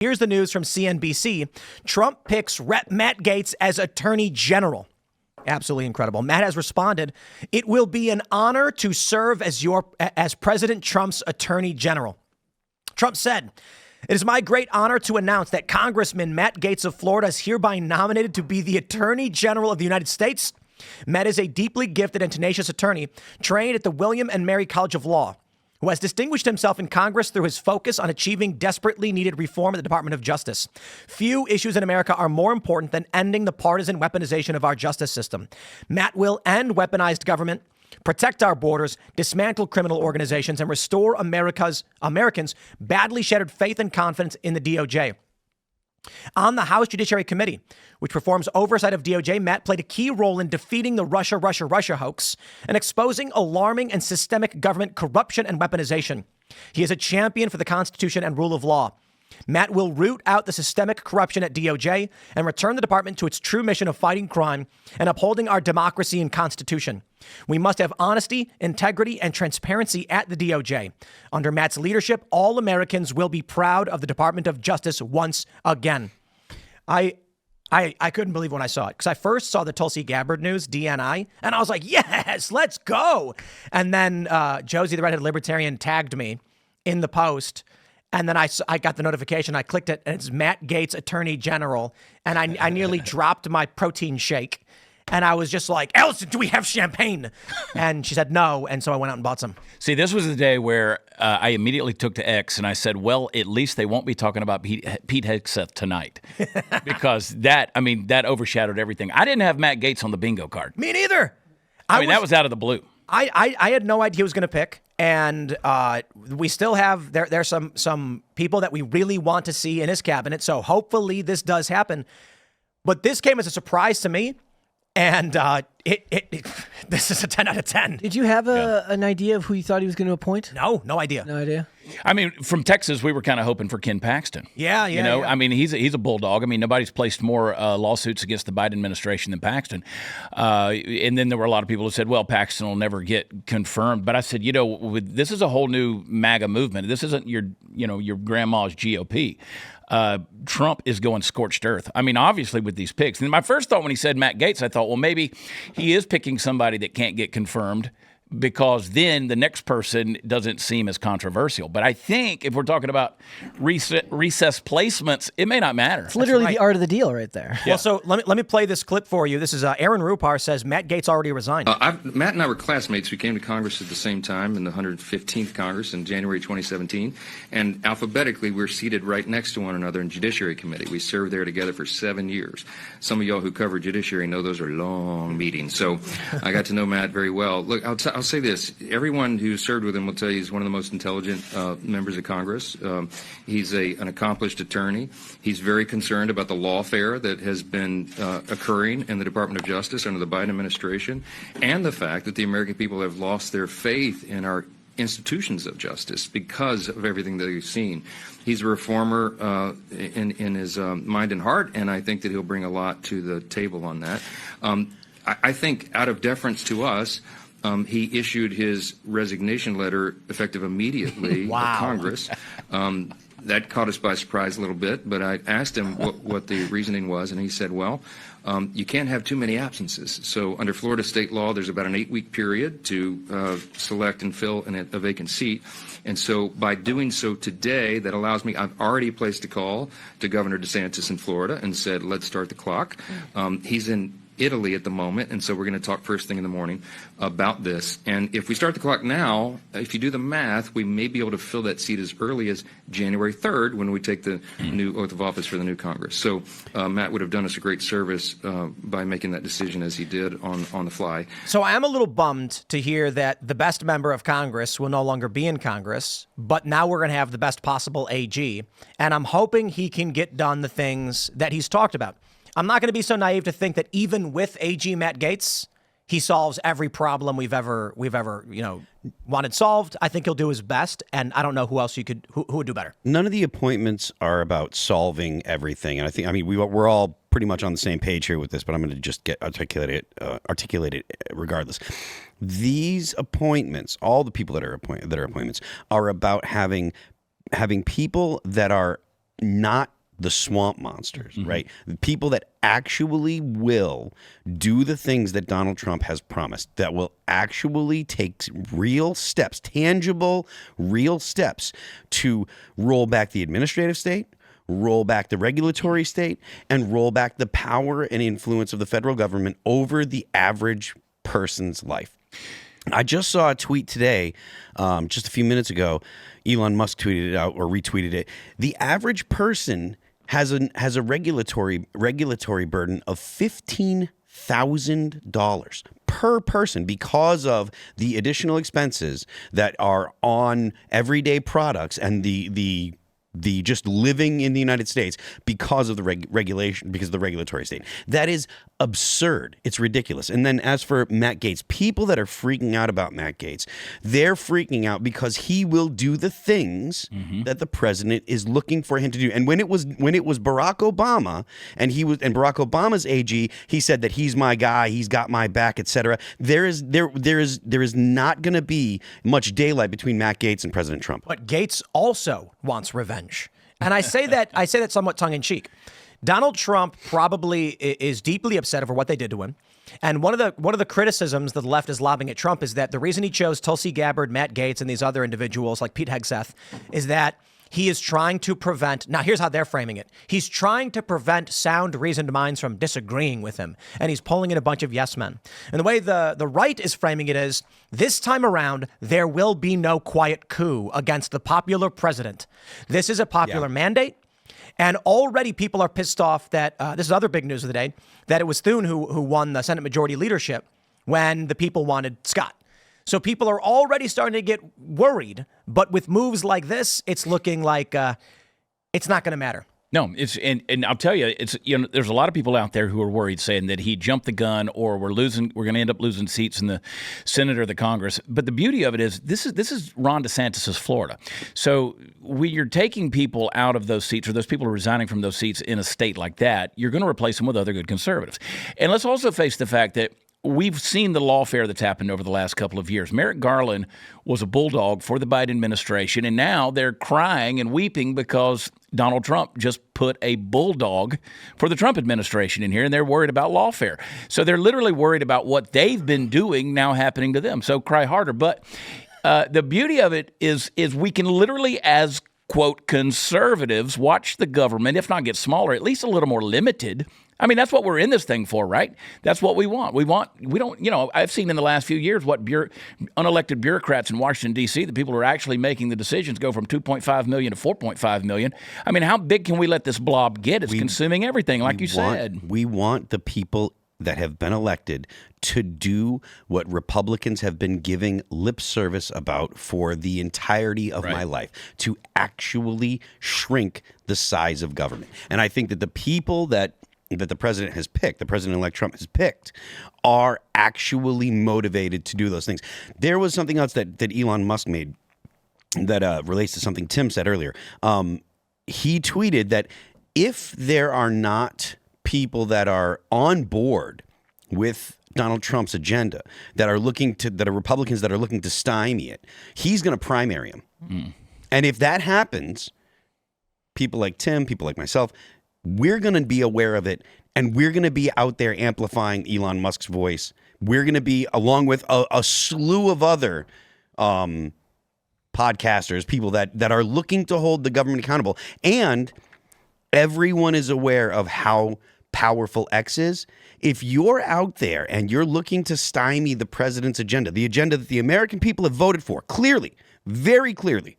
Here's the news from CNBC. Trump picks Rep. Matt Gaetz as Attorney General. Absolutely incredible. Matt has responded, "It will be an honor to serve as President Trump's Attorney General." Trump said, "It is my great honor to announce that Congressman Matt Gaetz of Florida is hereby nominated to be the Attorney General of the United States." Matt is a deeply gifted and tenacious attorney trained at the William and Mary College of Law, who has distinguished himself in Congress through his focus on achieving desperately needed reform at the Department of Justice. Few issues in America are more important than ending the partisan weaponization of our justice system. Matt will end weaponized government, protect our borders, dismantle criminal organizations, and restore Americans' badly shattered faith and confidence in the DOJ. On the House Judiciary Committee, which performs oversight of DOJ, Matt played a key role in defeating the Russia hoax and exposing alarming and systemic government corruption and weaponization. He is a champion for the Constitution and rule of law. Matt will root out the systemic corruption at DOJ and return the department to its true mission of fighting crime and upholding our democracy and Constitution. We must have honesty, integrity, and transparency at the DOJ. Under Matt's leadership, all Americans will be proud of the Department of Justice once again. I couldn't believe when I saw it, because I first saw the Tulsi Gabbard news, DNI, and I was like, yes, let's go. And then Josie, the redheaded libertarian, tagged me in the post. And then I got the notification. I clicked it, and it's Matt Gaetz, Attorney General. And I nearly dropped my protein shake. And I was just like, "Allison, do we have champagne?" And she said no. And so I went out and bought some. See, this was the day where I immediately took to X and I said, well, at least they won't be talking about Pete Hegseth tonight. Because that overshadowed everything. I didn't have Matt Gaetz on the bingo card. Me neither. That was out of the blue. I had no idea who was going to pick. And we still have, there's some people that we really want to see in his cabinet. So hopefully this does happen. But this came as a surprise to me. And this is a 10 out of 10. Did you have an idea of who you thought he was going to appoint? No idea. No idea? I mean, from Texas, we were kind of hoping for Ken Paxton. Yeah. I mean, he's a bulldog. I mean, nobody's placed more lawsuits against the Biden administration than Paxton. And then there were a lot of people who said, well, Paxton will never get confirmed. But I said, this is a whole new MAGA movement. This isn't your grandma's GOP. Trump is going scorched earth. I mean, obviously with these picks. And my first thought when he said Matt Gaetz, I thought, well, maybe he is picking somebody that can't get confirmed, because then the next person doesn't seem as controversial. But I think if we're talking about recess placements, it may not matter. It's literally the art of the deal right there. Yeah. Well, so let me play this clip for you. This is Aaron Rupar says Matt Gaetz already resigned. Matt and I were classmates. We came to Congress at the same time in the 115th Congress in January 2017. And alphabetically, we're seated right next to one another in Judiciary Committee. We served there together for 7 years. Some of y'all who cover Judiciary know those are long meetings. So I got to know Matt very well. Look, I'll say this. Everyone who served with him will tell you he's one of the most intelligent members of Congress. He's an accomplished attorney. He's very concerned about the lawfare that has been occurring in the Department of Justice under the Biden administration, and the fact that the American people have lost their faith in our institutions of justice because of everything that they've seen. He's a reformer in his mind and heart, and I think that he'll bring a lot to the table on that. I think out of deference to us, he issued his resignation letter effective immediately Wow. at Congress. That caught us by surprise a little bit, but I asked him what the reasoning was, and he said, well, you can't have too many absences. So under Florida state law, there's about an 8-week period to select and fill a vacant seat. And so by doing so today, that allows me, I've already placed a call to Governor DeSantis in Florida and said, let's start the clock. He's in Italy at the moment, and so we're going to talk first thing in the morning about this. And if we start the clock now, if you do the math, we may be able to fill that seat as early as January 3rd when we take the new oath of office for the new Congress. So Matt would have done us a great service by making that decision as he did on the fly. So I am a little bummed to hear that the best member of Congress will no longer be in Congress, but now we're going to have the best possible AG, and I'm hoping he can get done the things that he's talked about. I'm not going to be so naive to think that even with AG Matt Gaetz, he solves every problem we've ever wanted solved. I think he'll do his best, and I don't know who else who would do better. None of the appointments are about solving everything, and I mean we're all pretty much on the same page here with this, but I'm going to just articulate it regardless. These appointments, all the people that are appointments, are about having people that are not the swamp monsters, right? The people that actually will do the things that Donald Trump has promised, that will actually take real steps, tangible, real steps to roll back the administrative state, roll back the regulatory state, and roll back the power and influence of the federal government over the average person's life. I just saw a tweet today, just a few minutes ago. Elon Musk tweeted it out or retweeted it. The average person has a regulatory burden of $15,000 per person because of the additional expenses that are on everyday products and the just living in the United States because of the regulation, because of the regulatory state. That is absurd. It's ridiculous. And then as for Matt Gaetz, people that are freaking out about Matt Gaetz, they're freaking out because he will do the things that the president is looking for him to do. And when it was Barack Obama and Barack Obama's AG, he said that he's my guy, he's got my back, etc. There is not going to be much daylight between Matt Gaetz and President Trump. But Gaetz also wants revenge. And I say that somewhat tongue in cheek. Donald Trump probably is deeply upset over what they did to him. And one of the criticisms that the left is lobbing at Trump is that the reason he chose Tulsi Gabbard, Matt Gaetz, and these other individuals like Pete Hegseth is that he is trying to prevent. Now, here's how they're framing it. He's trying to prevent sound, reasoned minds from disagreeing with him. And he's pulling in a bunch of yes men. And the way the right is framing it is this time around, there will be no quiet coup against the popular president. This is a popular mandate. And already people are pissed off that this is other big news of the day, that it was Thune who won the Senate majority leadership when the people wanted Scott. So people are already starting to get worried. But with moves like this, it's looking like it's not going to matter. No, it's and I'll tell you, it's there's a lot of people out there who are worried, saying that he jumped the gun or we're going to end up losing seats in the Senate or the Congress. But the beauty of it is this is Ron DeSantis's Florida. So when you're taking people out of those seats or those people are resigning from those seats in a state like that, you're going to replace them with other good conservatives. And let's also face the fact that we've seen the lawfare that's happened over the last couple of years. Merrick Garland was a bulldog for the Biden administration, and now they're crying and weeping because Donald Trump just put a bulldog for the Trump administration in here, and they're worried about lawfare. So they're literally worried about what they've been doing now happening to them. So cry harder. But the beauty of it is we can literally, as quote, conservatives, watch the government, if not get smaller, at least a little more limited. I mean, that's what we're in this thing for, right? That's what we want. We don't, I've seen in the last few years what unelected bureaucrats in Washington, D.C., the people who are actually making the decisions, go from 2.5 million to 4.5 million. I mean, how big can we let this blob get? It's consuming everything, like you said. We want the people that have been elected to do what Republicans have been giving lip service about for the entirety of my life, to actually shrink the size of government. And I think that the people that the president has picked, the president-elect Trump has picked, are actually motivated to do those things. There was something else that Elon Musk made that relates to something Tim said earlier. He tweeted that if there are not people that are on board with Donald Trump's agenda, that are Republicans that are looking to stymie it, he's going to primary him. And if that happens, people like Tim, people like myself, we're going to be aware of it, and we're going to be out there amplifying Elon Musk's voice. We're going to be, along with a slew of other podcasters, people that are looking to hold the government accountable. And everyone is aware of how powerful X is. If you're out there and you're looking to stymie the president's agenda, the agenda that the American people have voted for, clearly, very clearly,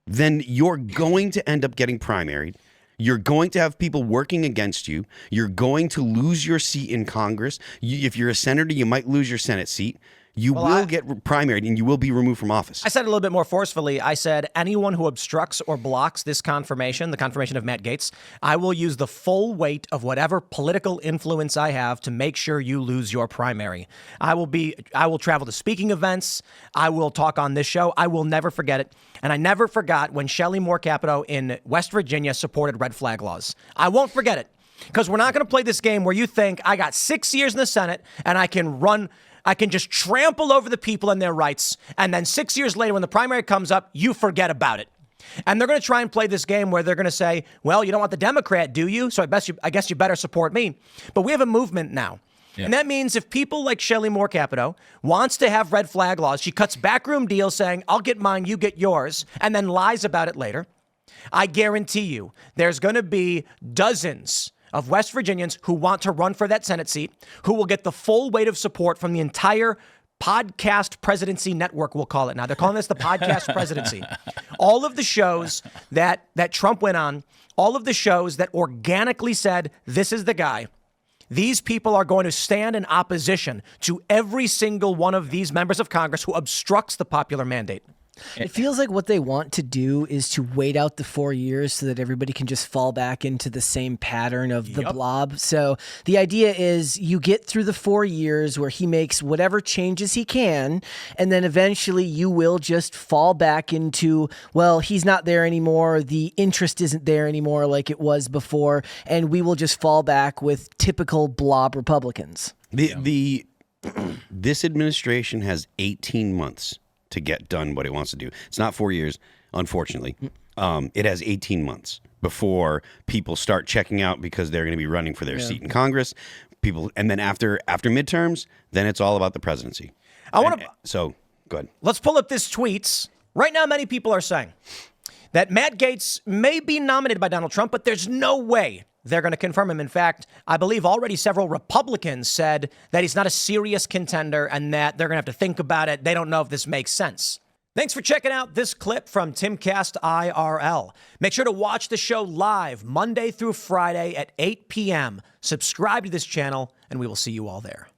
then you're going to end up getting primaried. You're going to have people working against you. You're going to lose your seat in Congress. If you're a senator, you might lose your Senate seat. You will get primaried and you will be removed from office. I said it a little bit more forcefully. I said anyone who obstructs or blocks this confirmation, the confirmation of Matt Gaetz, I will use the full weight of whatever political influence I have to make sure you lose your primary. I will travel to speaking events. I will talk on this show. I will never forget it. And I never forgot when Shelley Moore Capito in West Virginia supported red flag laws. I won't forget it, because we're not going to play this game where you think I got 6 years in the Senate and I can just trample over the people and their rights. And then 6 years later, when the primary comes up, you forget about it. And they're going to try and play this game where they're going to say, well, you don't want the Democrat, do you? So I guess you better support me. But we have a movement now. Yeah. And that means if people like Shelley Moore Capito wants to have red flag laws, she cuts backroom deals saying, I'll get mine, you get yours, and then lies about it later. I guarantee you there's going to be dozens of West Virginians who want to run for that Senate seat, who will get the full weight of support from the entire podcast presidency network, we'll call it now. They're calling this the podcast presidency. All of the shows that Trump went on, all of the shows that organically said, this is the guy. These people are going to stand in opposition to every single one of these members of Congress who obstructs the popular mandate. It feels like what they want to do is to wait out the 4 years so that everybody can just fall back into the same pattern of the blob. So the idea is you get through the 4 years where he makes whatever changes he can, and then eventually you will just fall back into, well, he's not there anymore. The interest isn't there anymore like it was before, and we will just fall back with typical blob Republicans. This administration has 18 months to get done what it wants to do. It's not 4 years, unfortunately. It has 18 months before people start checking out because they're going to be running for their seat in Congress. And then after midterms, then it's all about the presidency. So go ahead. Let's pull up this tweets. Right now, many people are saying that Matt Gaetz may be nominated by Donald Trump, but there's no way they're going to confirm him. In fact, I believe already several Republicans said that he's not a serious contender and that they're going to have to think about it. They don't know if this makes sense. Thanks for checking out this clip from Timcast IRL. Make sure to watch the show live Monday through Friday at 8 p.m. Subscribe to this channel, and we will see you all there.